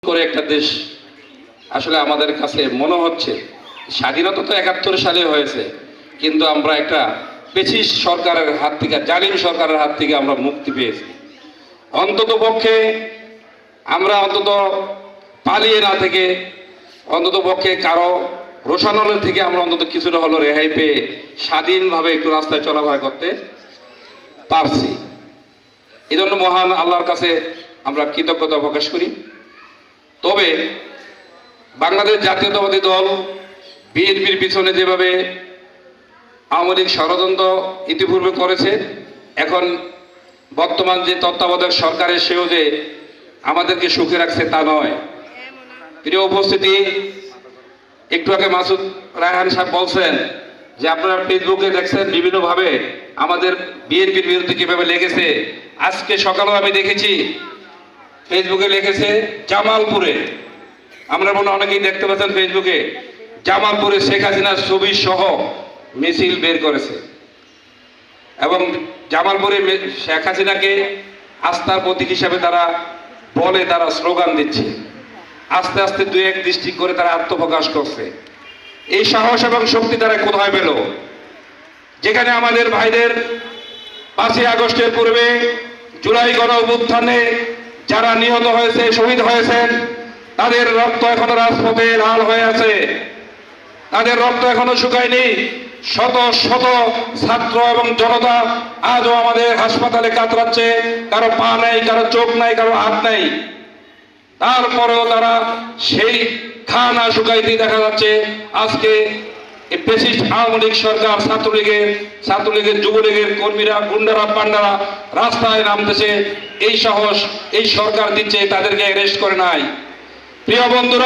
করে একটা দেশ আসলে আমাদের কাছে মনে হচ্ছে স্বাধীনতা তো ৭১ সালে হয়েছে, কিন্তু আমরা একটা পেচিশ সরকারের হাত থেকে, জালিম সরকারের হাত থেকে আমরা মুক্তি পেয়েছি। অন্তত পক্ষে আমরা পালিয়ে না থেকে, অন্তত পক্ষে কারো রোষানলের থেকে আমরা অন্তত কিছুটা হলো রেহাই পেয়ে স্বাধীনভাবে একটু রাস্তায় চলাফেরা করতে পারছি। এই জন্য মহান আল্লাহর কাছে আমরা কৃতজ্ঞতা প্রকাশ করি। তবে বাংলাদেশ জাতীয়তাবাদী দল বিএনপির পিছনে যেভাবে আওয়ামী লীগ ষড়যন্ত্র ইতিপূর্বে করেছে, এখন বর্তমান যে তত্ত্বাবধায়ক সরকারের সেও যে আমাদেরকে সুখে রাখছে তা নয়। প্রিয় উপস্থিতি, একটু আগে মাসুদ রায়হান সাহেব বলছেন যে আপনারা ফেসবুকে দেখছেন বিভিন্নভাবে আমাদের বিএনপির বিরুদ্ধে কিভাবে লেগেছে। আজকে সকালেও আমি দেখেছি ফেসবুকে লিখেছে জামালপুরে, আমরা মনে অনেকেই দেখতে পাচ্ছেন ফেসবুকে, জামালপুরে শেখ হাসিনার ছবি সহ মিছিল বের করেছে এবং জামালপুরে শেখ হাসিনাকে আস্থার প্রতীক হিসাবে তারা বলে, তারা স্লোগান দিচ্ছে। আস্তে আস্তে দুই এক ডিস্ট্রিক্ট করে তারা আত্মপ্রকাশ করছে। এই সাহস এবং শক্তি তারা কোথায় পেল? যেখানে আমাদের ভাইদের ৫ই আগস্টের পূর্বে জুলাই গণ অভ্যুত্থানে যারা নিহত হয়েছে, শহীদ হয়েছেন, তাদের রক্ত এখনো রাজপথে লাল হয়ে আছে, তাদের রক্ত এখনো শুকায়নি। শত শত ছাত্র এবং জনতা আজও আমাদের হাসপাতালে কাতরাচ্ছে, কারো পা নাই, কারো চোখ নাই, কারো হাত নাই। তারপরেও তারা সেই খানা শুকাইতে দেখা যাচ্ছে আজকে ফ্যাসিস্ট আওয়ামী লীগ সরকার, ছাত্রলীগের যুবলীগের কর্মীরা, গুন্ডারা, পান্ডারা রাস্তায় নামতেছে। এই সাহস এই সরকার দিচ্ছে, তাদেরকে অ্যারেস্ট করে নাই। প্রিয় বন্ধুরা,